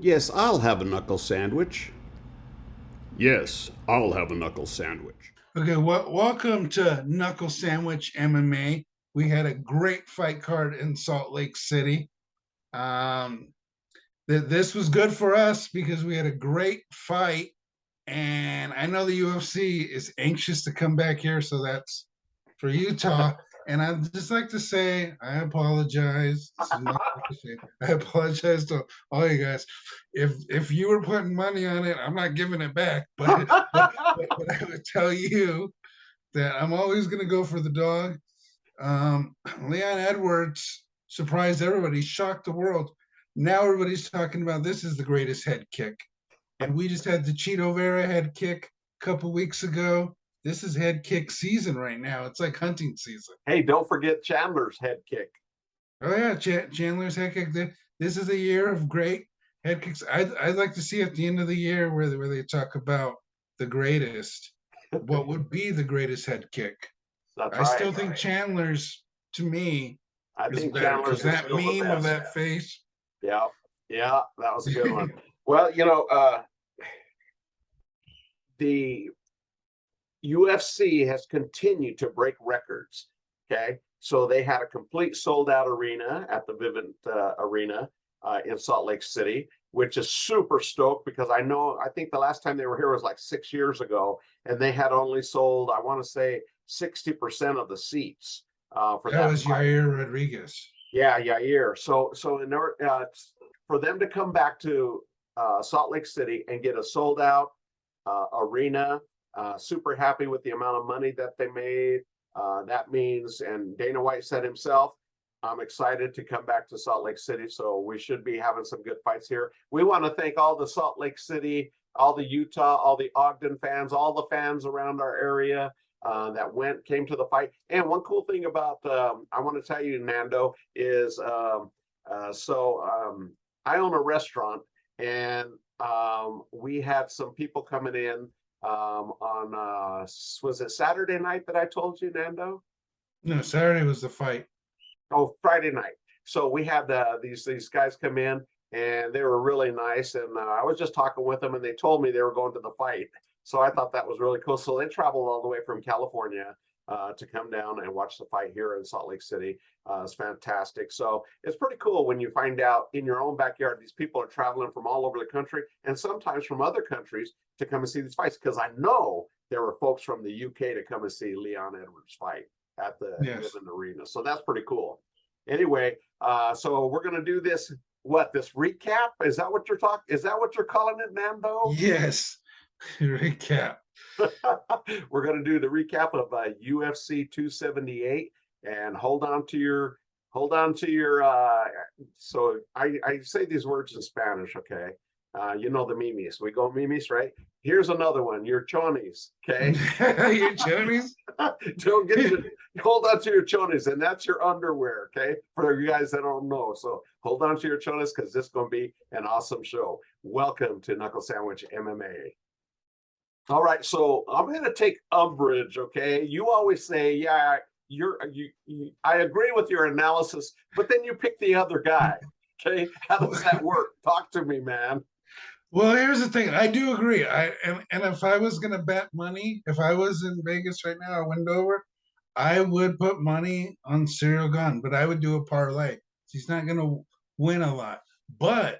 Yes, I'll have a knuckle sandwich. Yes, I'll have a knuckle sandwich. Okay, well, welcome to Knuckle Sandwich MMA. We had a great fight card in Salt Lake City. Um, this was good for us because we had a great fight, and I know the UFC is anxious to come back here, so that's for Utah. And I'd just like to say, I apologize. This is not like to say. I apologize to all you guys. If you were putting money on it, I'm not giving it back. But I would tell you that I'm always going to go for the dog. Leon Edwards surprised everybody, shocked the world. Now everybody's talking about this is the greatest head kick. And we just had the Cheeto Vera head kick a couple weeks ago. This is head kick season right now. It's like hunting season. Hey, don't forget Chandler's head kick. Oh yeah, Chandler's head kick. This is a year of great head kicks. I'd like to see at the end of the year where they talk about the greatest. What would be the greatest head kick? That's I right. still think Chandler's, to me, I is think better Chandler's because is that still the meme of best. that face. Yeah, yeah, that was a good one. Well, the UFC has continued to break records. Okay, so they had a complete sold out arena at the Vivint Arena in Salt Lake City, which is super stoked because I think the last time they were here was like 6 years ago, and they had only sold, I want to say, 60% of the seats for That that was fight. Yair Rodriguez. Yeah, Yair. So in order for them to come back to Salt Lake City and get a sold out arena, super happy with the amount of money that they made. That means, and Dana White said himself, I'm excited to come back to Salt Lake City. So we should be having some good fights here. We want to thank all the Salt Lake City, all the Utah, all the Ogden fans, all the fans around our area that came to the fight. And one cool thing about I want to tell you, Nando, is I own a restaurant, and we had some people coming in on was it Saturday night that I told you, Nando? No, Saturday was the fight. Oh, Friday night. So we had these guys come in, and they were really nice. And I was just talking with them, and they told me they were going to the fight. So I thought that was really cool. So they traveled all the way from California to come down and watch the fight here in Salt Lake City. It's fantastic. So it's pretty cool when you find out in your own backyard, these people are traveling from all over the country and sometimes from other countries to come and see these fights. Because I know there were folks from the UK to come and see Leon Edwards fight at the Yes. arena. So that's pretty cool. Anyway, so we're gonna do this. What, this recap? Is that what you're talking? Is that what you're calling it, Nando? Yes. Recap. We're gonna do the recap of UFC 278, and hold on to your. So I say these words in Spanish, okay? You know the mimis. We go mimis, right? Here's another one. Your chonis, okay? Your chonies? Don't get your hold on to your chonis, and that's your underwear, okay? For you guys that don't know. So hold on to your chonis because this is gonna be an awesome show. Welcome to Knuckle Sandwich MMA. All right, so I'm going to take umbrage. Okay, you always say, "Yeah, I agree with your analysis," but then you pick the other guy. Okay, how does that work? Talk to me, man. Well, here's the thing. I do agree. And if I was gonna bet money, if I was in Vegas right now, I went over, I would put money on Cyril Gunn, but I would do a parlay. He's not gonna win a lot. But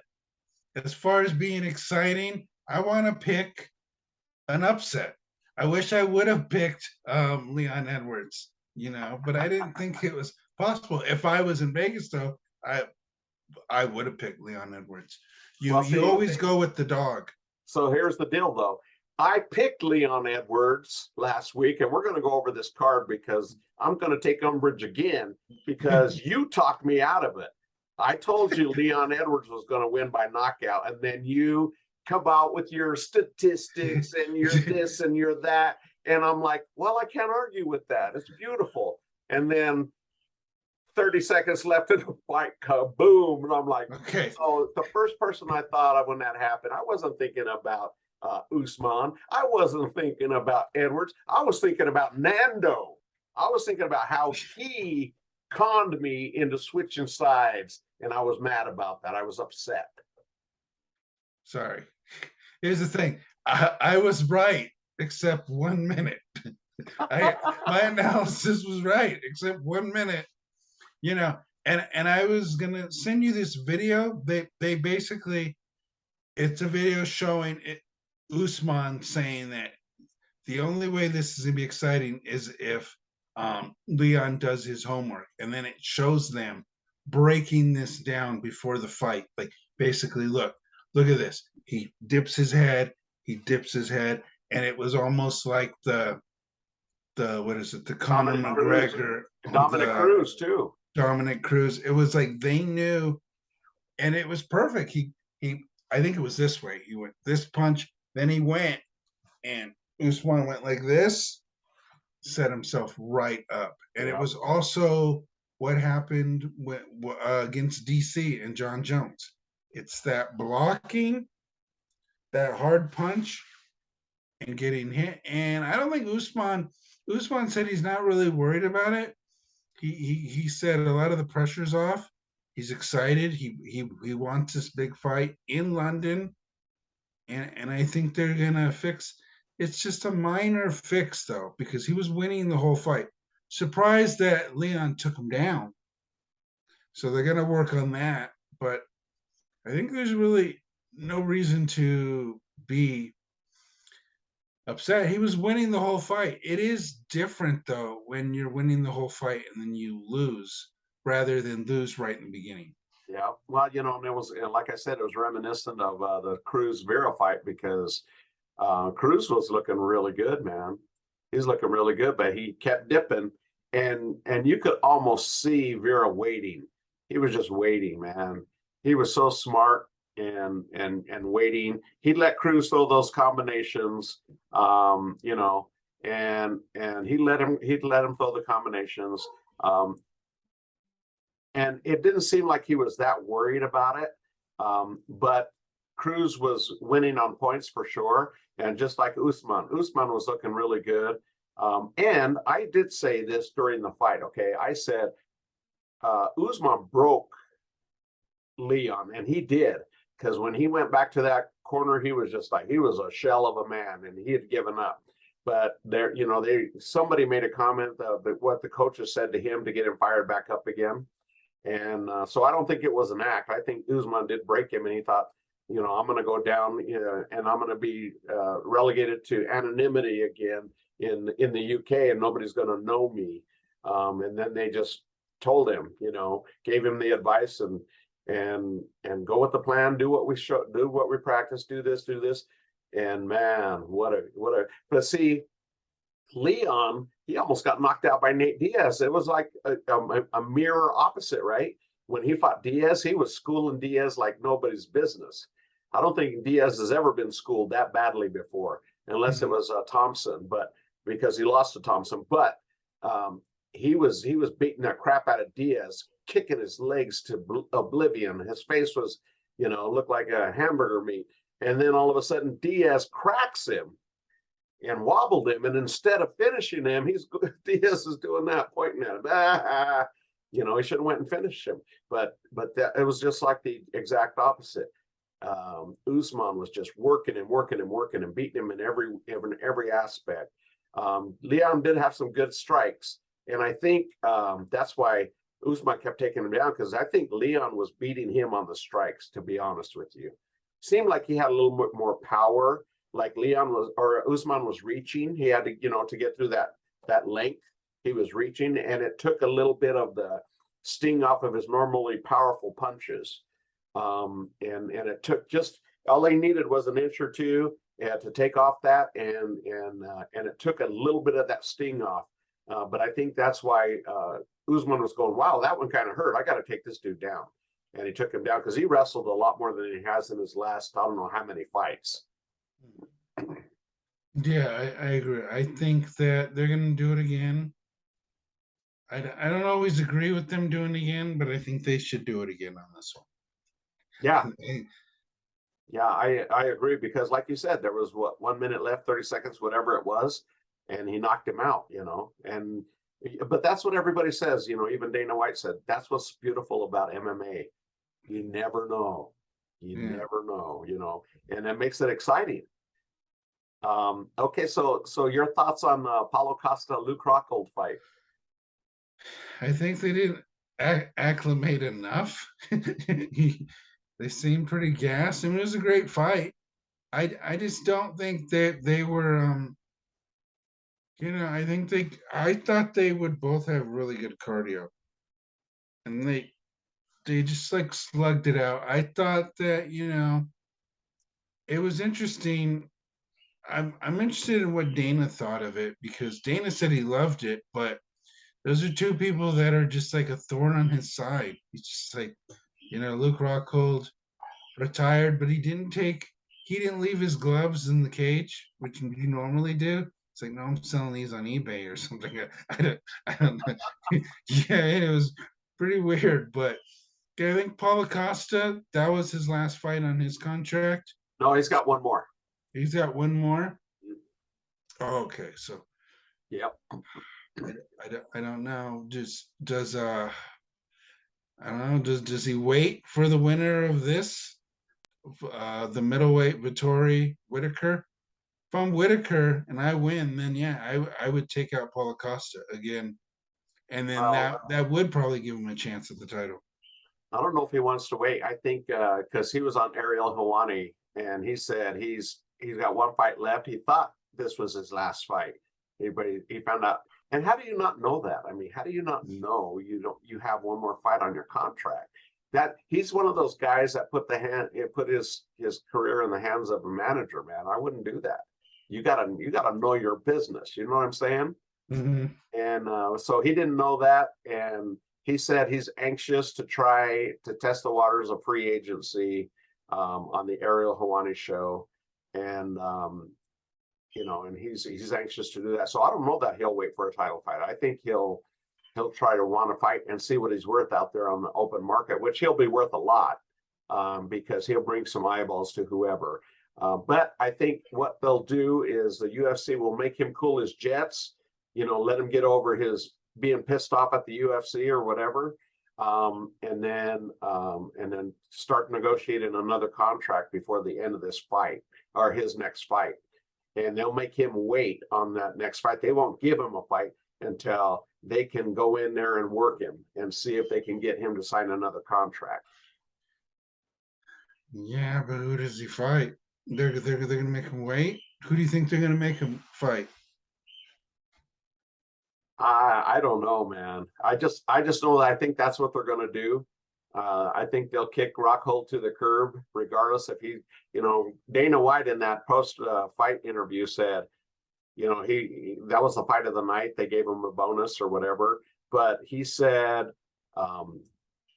as far as being exciting, I want to pick an upset. I wish I would have picked Leon Edwards, but I didn't think it was possible. If I was in Vegas, though, I would have picked Leon Edwards. You always go with the dog. So here's the deal, though. I picked Leon Edwards last week, and we're going to go over this card because I'm going to take umbrage again because you talked me out of it. I told you Leon Edwards was going to win by knockout, and then you come out with your statistics and your this and your that. And I'm like, well, I can't argue with that. It's beautiful. And then 30 seconds left in the fight, kaboom. And I'm like, okay. So the first person I thought of when that happened, I wasn't thinking about Usman. I wasn't thinking about Edwards. I was thinking about Nando. I was thinking about how he conned me into switching sides. And I was mad about that. I was upset. Sorry. Here's the thing. I was right, except 1 minute. My analysis was right, except 1 minute. You know, and I was gonna send you this video. They basically, it's a video showing it, Usman saying that the only way this is gonna be exciting is if Leon does his homework, and then it shows them breaking this down before the fight. Like basically, look at this. He dips his head, and it was almost like the what is it? The Conor Dominic Cruz, McGregor, Dominic Cruz too. Dominic Cruz. It was like they knew, and it was perfect. He I think it was this way. He went this punch, then he went, and Usman went like this, set himself right up. And it Yeah. was also what happened against DC and John Jones. It's that blocking, that hard punch, and getting hit. And I don't think Usman said he's not really worried about it. He said a lot of the pressure's off. He's excited. He wants this big fight in London, and I think they're gonna fix. It's just a minor fix though, because he was winning the whole fight. Surprised that Leon took him down. So they're gonna work on that. But I think there's really no reason to be upset. He was winning the whole fight. It is different though when you're winning the whole fight and then you lose rather than lose right in the beginning. Yeah, well, and it was, like I said, it was reminiscent of the Cruz Vera fight because Cruz was looking really good, man. He's looking really good, but he kept dipping, and you could almost see Vera waiting. He was just waiting, man. He was so smart and waiting. He'd let Cruz throw those combinations, and he'd let him throw the combinations. And it didn't seem like he was that worried about it. But Cruz was winning on points for sure. And just like Usman was looking really good. And I did say this during the fight, okay? I said, Usman broke Leon, and he did. Because when he went back to that corner, he was just like, he was a shell of a man, and he had given up. But there, somebody made a comment of what the coaches said to him to get him fired back up again. And so I don't think it was an act. I think Usman did break him, and he thought, I'm going to go down and I'm going to be relegated to anonymity again in the UK, and nobody's going to know me. And then they just told him, gave him the advice and go with the plan, do what we practice, do this. And man, but see, Leon, he almost got knocked out by Nate Diaz. It was like a mirror opposite, right? When he fought Diaz, he was schooling Diaz like nobody's business. I don't think Diaz has ever been schooled that badly before, unless it was Thompson, but because he lost to Thompson. But he was beating the crap out of Diaz, kicking his legs to oblivion. His face was, looked like a hamburger meat. And then all of a sudden, Diaz cracks him and wobbled him, and instead of finishing him, Diaz is doing that, pointing at him. He should have went and finished him, but it was just like the exact opposite. Usman was just working and beating him in every aspect. Leon did have some good strikes, and I think that's why Usman kept taking him down, because I think Leon was beating him on the strikes, to be honest with you. Seemed like he had a little bit more power, like Usman was reaching. He had to, to get through that length, he was reaching, and it took a little bit of the sting off of his normally powerful punches. And it took just, all they needed was an inch or two to take off that, and it took a little bit of that sting off. But I think that's why Usman was going, wow, that one kind of hurt. I got to take this dude down. And he took him down because he wrestled a lot more than he has in his last, I don't know how many fights. Yeah, I agree. I think that they're going to do it again. I don't always agree with them doing it again, but I think they should do it again on this one. Yeah. Yeah, I agree, because like you said, there was 1 minute left, 30 seconds, whatever it was, and he knocked him out, but that's what everybody says, even Dana White said, that's what's beautiful about MMA. You never know. You Yeah. never know, and that makes it exciting. Okay, so your thoughts on Paulo Costa Luke Rockhold fight? I think they didn't acclimate enough. They seemed pretty gassed. I mean, it was a great fight. I just don't think that they were I thought they would both have really good cardio. And they just like slugged it out. I thought that, it was interesting. I'm interested in what Dana thought of it because Dana said he loved it, but those are two people that are just like a thorn on his side. He's just like, Luke Rockhold retired, but he didn't leave his gloves in the cage, which you normally do. It's like, no, I'm selling these on eBay or something. I don't know. Yeah, it was pretty weird, but I think Paulo Costa, that was his last fight on his contract. No, he's got one more. He's got one more. Oh, okay, so Yep. I don't know. I don't know. Does he wait for the winner of this? The middleweight Vittori Whitaker. If I'm Whitaker and I win, then yeah, I would take out Paulo Costa again, and then that would probably give him a chance at the title. I don't know if he wants to wait. I think because he was on Ariel Helwani and he said he's got one fight left. He thought this was his last fight. But he found out. And how do you not know that? I mean, how do you not know you have one more fight on your contract? That he's one of those guys that put his career in the hands of a manager, man. I wouldn't do that. You gotta know your business. You know what I'm saying? Mm-hmm. And so he didn't know that, and he said he's anxious to try to test the waters of free agency on the Ariel Helwani show, and and he's anxious to do that. So I don't know that he'll wait for a title fight. I think he'll try to want to fight and see what he's worth out there on the open market, which he'll be worth a lot because he'll bring some eyeballs to whoever. But I think what they'll do is the UFC will make him cool his jets, let him get over his being pissed off at the UFC or whatever, and then start negotiating another contract before the end of this fight or his next fight. And they'll make him wait on that next fight. They won't give him a fight until they can go in there and work him and see if they can get him to sign another contract. Yeah, but who does he fight? They're gonna make him wait. Who do you think they're gonna make him fight? I don't know, man. I just know that I think that's what they're going to do. I think they'll kick Rockhold to the curb, regardless if Dana White in that post fight interview said, that was the fight of the night. They gave him a bonus or whatever, but he said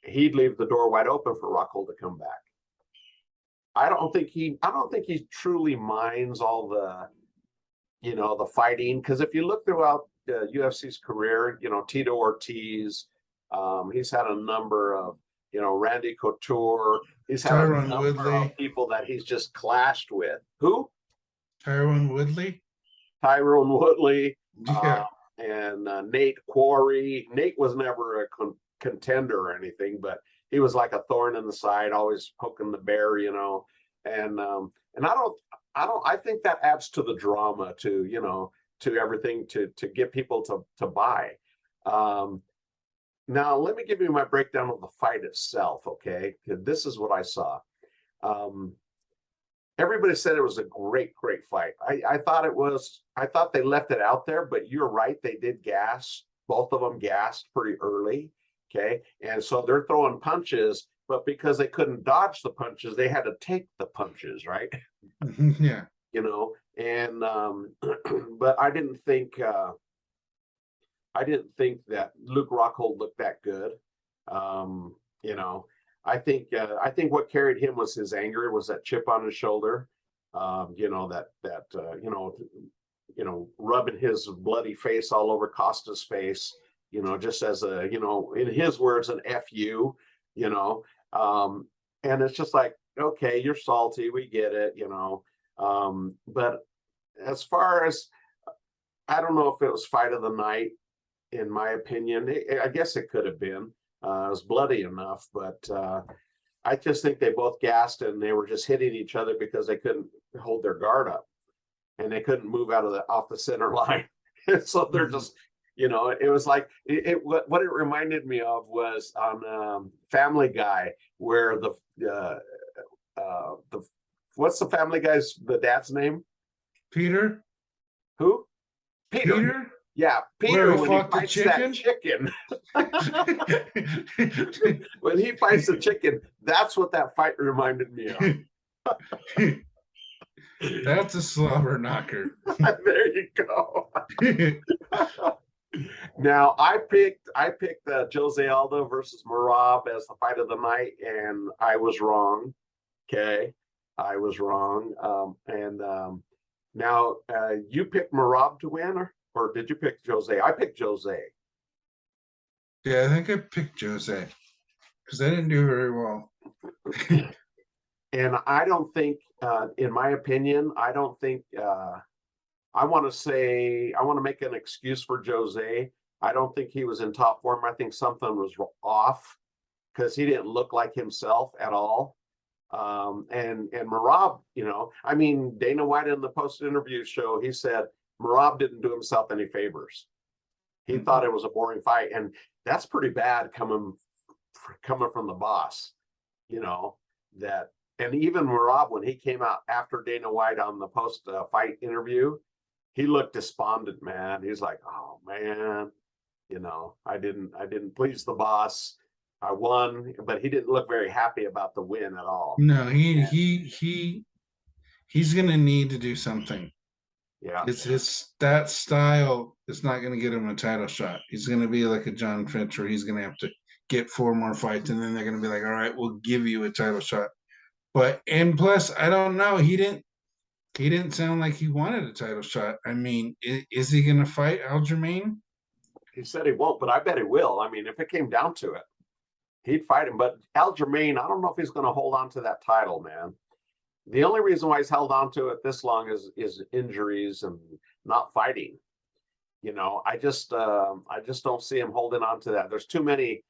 he'd leave the door wide open for Rockhold to come back. I don't think he truly minds all the, the fighting, because if you look throughout UFC's career, Tito Ortiz, he's had a number of, Randy Couture, he's had Tyron a number Woodley. of people that he's just clashed with. Who? Tyron Woodley. Tyron Woodley, Yeah. and Nate Quarry. Nate was never a contender or anything, but he was like a thorn in the side, always poking the bear, and I think that adds to the drama to everything to get people to buy. Now let me give you my breakdown of the fight itself, okay? This is what I saw. Everybody said it was a great fight. I thought they left it out there, but you're right, they did gas. Both of them gassed pretty early, okay? And so they're throwing punches, but because they couldn't dodge the punches, they had to take the punches, right? Yeah. And but I didn't think that Luke Rockhold looked that good. I think what carried him was his anger, was that chip on his shoulder. Rubbing his bloody face all over Costa's face, just as a, in his words, an FU, and it's just like, okay, you're salty, we get it, but as far as, I don't know if it was fight of the night, in my opinion. I guess it could have been. It was bloody enough, but I just think they both gassed and they were just hitting each other because they couldn't hold their guard up and they couldn't move out of the off the center line. So they're just, you know, it was like what it reminded me of was on Family Guy, where the what's the Family Guy's the dad's name? Peter. Who? Peter. Peter. Yeah, Where Peter he when he fought the fights that chicken. When he fights the chicken, that's what that fight reminded me of. That's a slobber-knocker. There you go. Now I picked Jose Aldo versus Merab as the fight of the night, and I was wrong. Okay, I was wrong. Now you picked Merab to win, or did you pick Jose? I picked Jose. Yeah, I think I picked Jose because I didn't do very well. And I don't think, in my opinion, I don't think, I want to make an excuse for Jose. I don't think he was in top form. I think something was off because he didn't look like himself at all. And Merab, you know, I mean, Dana White in the post-interview show, he said Merab didn't do himself any favors. He thought it was a boring fight, and that's pretty bad coming from the boss, you know, that. And even Merab, when he came out after Dana White on the post-fight interview, he looked despondent, man. He's like, "Oh man, you know, I didn't please the boss. I won," but he didn't look very happy about the win at all. No, he's gonna need to do something. Yeah, It's that style is not gonna get him a title shot. He's gonna be like a John Finch, where he's gonna have to get 4 more fights, and then they're gonna be like, "All right, we'll give you a title shot." But and plus, I don't know. He didn't sound like he wanted a title shot. I mean, is he going to fight Aljamain? he said he won't, but I bet he will. I mean, if it came down to it, he'd fight him. But Aljamain, I don't know if he's going to hold on to that title, man. The only reason why he's held on to it this long is injuries and not fighting. You know, I just don't see him holding on to that. There's too many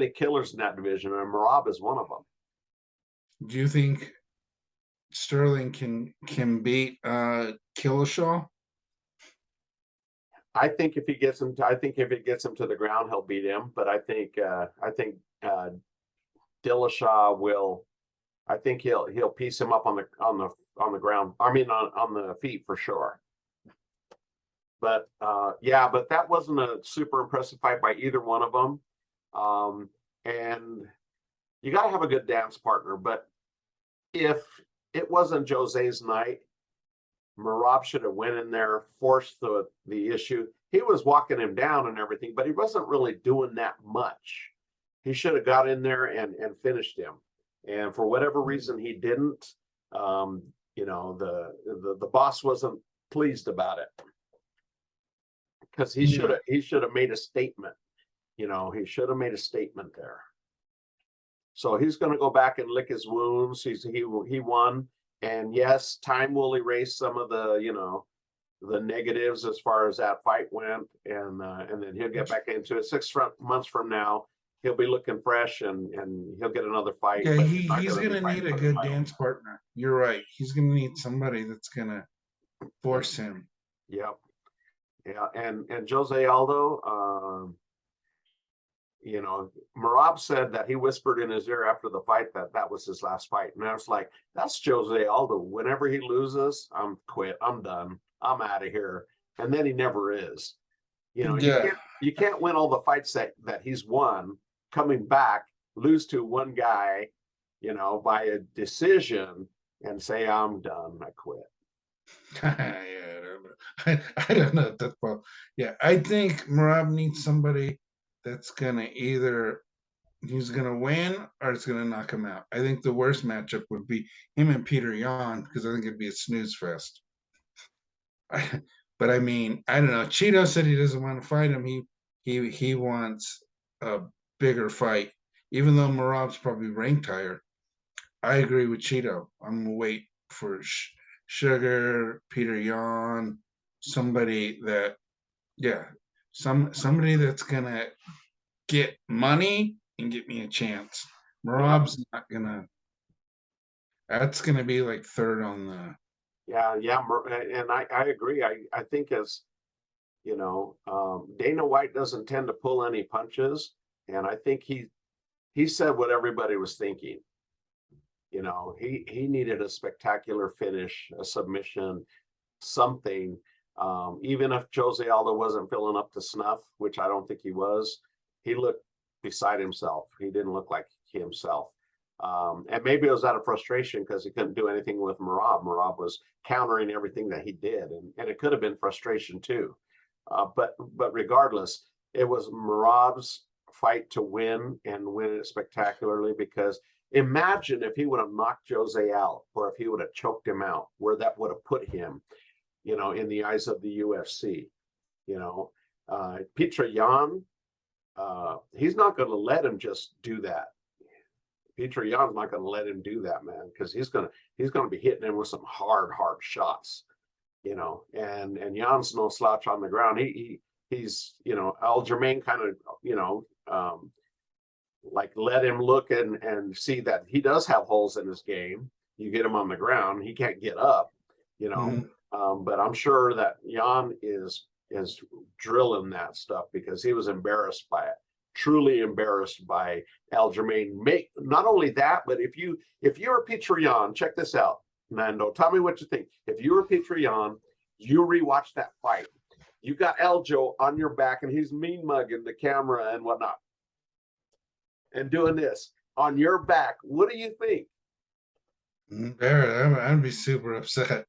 killers in that division, and Merab is one of them. Do you think Sterling can beat Killishaw? I think if he gets him to the ground, he'll beat him. But I think Dillashaw will. I think he'll piece him up on the ground. I mean, on the feet for sure. But yeah, but that wasn't a super impressive fight by either one of them. And you got to have a good dance partner. But if it wasn't Jose's night, Merab should have went in there, forced the issue. He was walking him down and everything, but he wasn't really doing that much. He should have got in there and finished him. And for whatever reason, he didn't. You know, the boss wasn't pleased about it because he should have made a statement. You know, he should have made a statement there. So he's going to go back and lick his wounds. He won, and yes, time will erase some of the the negatives as far as that fight went, and then he'll get back into it. 6 months from now, he'll be looking fresh, and he'll get another fight. Yeah, he's going to need a good dance partner. You're right. He's going to need somebody that's going to force him. Yep. Yeah, and Jose Aldo. You know, Merab said that he whispered in his ear after the fight that was his last fight. And I was like, that's Jose Aldo. Whenever he loses, I'm quit. I'm done. I'm out of here. And then he never is. You know, you can't win all the fights that he's won, coming back, lose to one guy, you know, by a decision and say, I'm done. I quit. Yeah, I don't know that well. Yeah, I think Merab needs somebody that's gonna he's gonna win or it's gonna knock him out. I think the worst matchup would be him and Peter Yan, because I think it'd be a snooze fest. But I mean, I don't know. Cheeto said he doesn't want to fight him. He wants a bigger fight, even though Merab's probably ranked higher. I agree with Cheeto. I'm gonna wait for Sugar, Peter Yan, somebody that, yeah, somebody that's gonna get money and get me a chance. Marab's not gonna. That's gonna be like third on the. And I agree. I think as you know, Dana White doesn't tend to pull any punches, and I think he said what everybody was thinking. You know, he needed a spectacular finish, a submission, something. Even if Jose Aldo wasn't filling up to snuff, which I don't think he was, he looked beside himself. He didn't look like himself. And maybe it was out of frustration because he couldn't do anything with Merab. Merab was countering everything that he did, and it could have been frustration too. But regardless, it was Merab's fight to win and win it spectacularly, because imagine if he would have knocked Jose out, or if he would have choked him out, where that would have put him, you know, in the eyes of the UFC. You know, Petr Yan, he's not going to let him just do that. Petr Yan's not going to let him do that, man, because he's going to be hitting him with some hard shots, you know. And Jan's no slouch on the ground. He's you know, Aljamain kind of, you know, like let him look and see that he does have holes in his game. You get him on the ground, he can't get up, you know. But I'm sure that Jan is drilling that stuff because he was embarrassed by it, truly embarrassed by Aljamain. Not only that, but if you're Petr Yan, check this out, Nando. Tell me what you think. If you were Petr Yan, you rewatch that fight. You got Eljo on your back, and he's mean mugging the camera and whatnot, and doing this on your back. What do you think? I'd be super upset.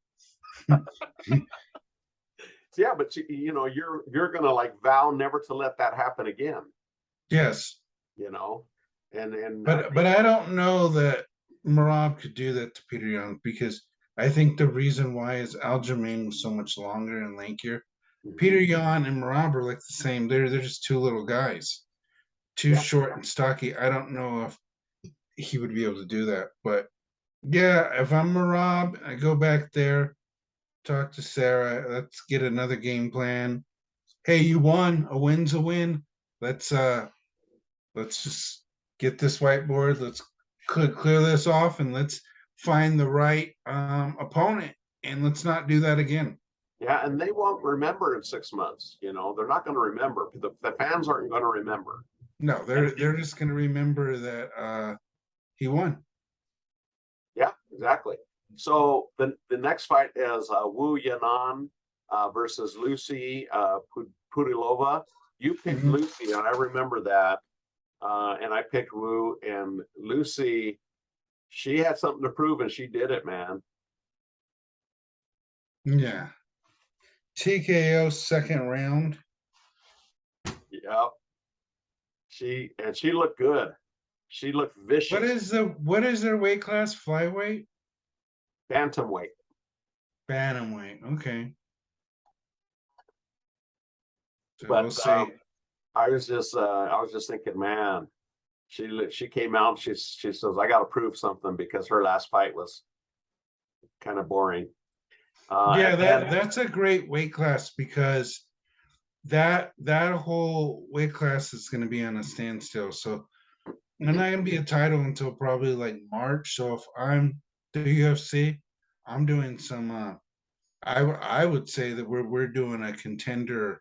Yeah, but you know, you're gonna like vow never to let that happen again. Yes. You know, and but I don't know that Merab could do that to Petr Yan, because I think the reason why is Aljamain was so much longer and lankier. Petr Yan and Merab are like the same. They're just two little guys, too short and stocky. I don't know if he would be able to do that, but yeah, if I'm Merab, I go back there, talk to Sarah. Let's get another game plan. Hey, you won. A win's a win. Let's just get this whiteboard. Let's clear this off, and let's find the right opponent, and let's not do that again. Yeah, and they won't remember in 6 months. You know, they're not going to remember. The fans aren't going to remember. No, they're just going to remember that he won. Yeah, exactly. So the next fight is Wu Yanan versus Lucy Pudilova. You picked Lucy, and I remember that. And I picked Wu, and Lucy, she had something to prove, and she did it, man. Yeah. TKO second round. Yep. She looked good. She looked vicious. What is their weight class? Flyweight? Bantamweight. Bantamweight. Okay. So But we'll see. I was just thinking, man, she came out, she says, I got to prove something, because her last fight was kind of boring. Yeah, that's a great weight class, because that whole weight class is going to be on a standstill. So it's not going to be a title until probably like March. So if I'm the UFC, I'm doing some. I would say that we're doing a contender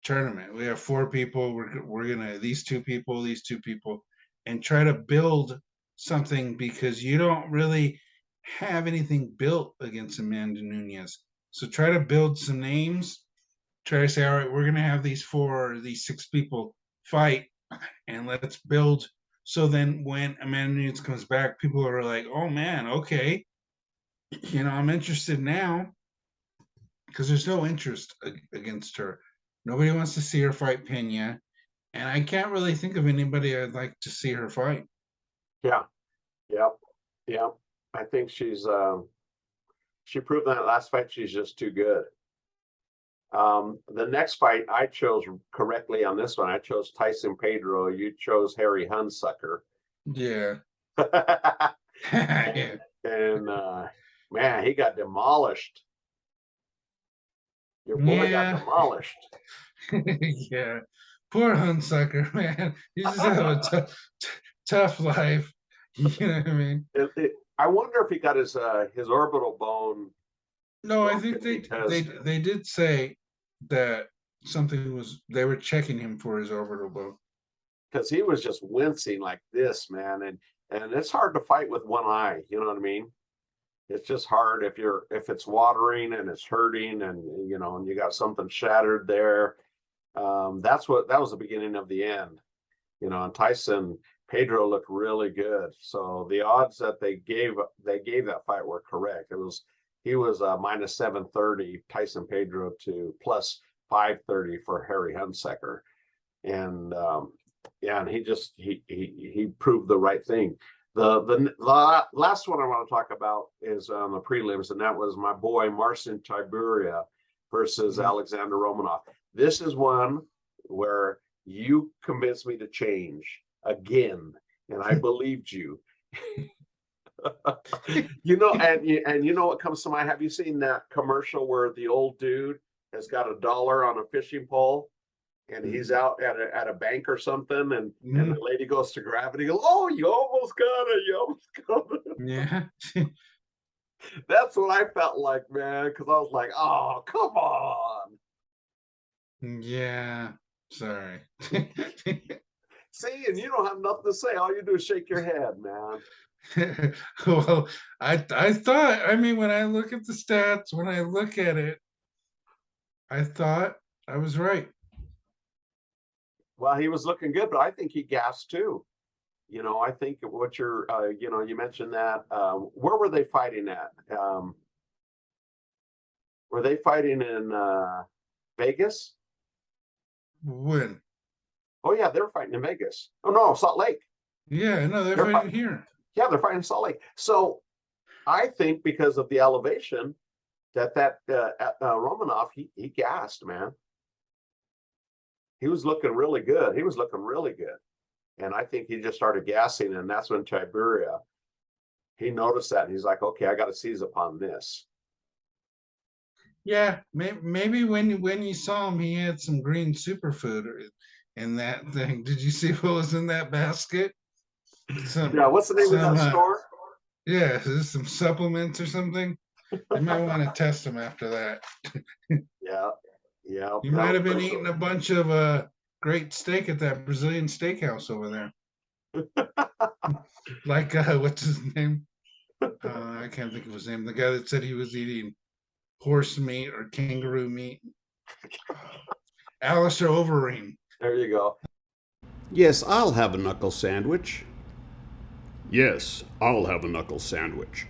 tournament. We have 4 people. We're gonna these two people, and try to build something, because you don't really have anything built against Amanda Nunes. So try to build some names. Try to say, all right, we're gonna have these 6 people fight, and let's build. So then when Amanda Nunes comes back, people are like, oh man, okay, you know, I'm interested now, because there's no interest against her. Nobody wants to see her fight Pena, and I can't really think of anybody I'd like to see her fight. Yeah. I think she proved that last fight she's just too good. The next fight I chose correctly on this one. I chose Tyson Pedro. You chose Harry Hunsucker. Yeah. Yeah. And man, he got demolished. Your boy got demolished. Yeah. Poor Hunsucker, man. He just have a tough life. You know what I mean? I wonder if he got his orbital bone. No, I think Because- they did say that they were checking him for his orbital bone. Because he was just wincing like this, man, and it's hard to fight with one eye. You know what I mean? It's just hard if it's watering and it's hurting, and and you got something shattered there. That was the beginning of the end. And Tyson Pedro looked really good. So the odds that they gave that fight were correct. He was minus 730 Tyson Pedro to plus 530 for Harry Hunsaker, and and he proved the right thing. The last one I want to talk about is on the prelims, and that was my boy Marcin Tybura versus Alexander Romanov. This is one where you convinced me to change again, and I believed you. And you know what comes to mind? Have you seen that commercial where the old dude has got $1 on a fishing pole, and he's out at a bank or something, and the lady goes to grab it, he goes, "Oh, you almost got it, you almost got it." Yeah. That's what I felt like, man, because I was like, "Oh, come on." Yeah. Sorry. See, and you don't have nothing to say. All you do is shake your head, man. Well, I thought, I mean, when I look at the stats, when I look at it, I thought I was right. Well, he was looking good, but I think he gassed too. I think what you're, you mentioned that. Where were they fighting at? Were they fighting in Vegas? When? Oh yeah, they were fighting in Vegas. Oh no, Salt Lake. Yeah, no, they're They're fighting here. Yeah, they're fighting in Salt Lake. So I think because of the elevation that Romanov, he gassed, man. He was looking really good. And I think he just started gassing, and that's when Tybura, he noticed that, and he's like, "Okay, I got to seize upon this." Yeah, maybe when you saw him, he had some green superfood in that thing. Did you see what was in that basket? Yeah, what's the name of that store? Yeah, is this some supplements or something? You might want to test them after that. Yeah. You might have been eating a bunch of great steak at that Brazilian steakhouse over there. Like what's his name? I can't think of his name. The guy that said he was eating horse meat or kangaroo meat. Alistair Overeem. There you go. Yes, I'll have a knuckle sandwich. Yes, I'll have a knuckle sandwich.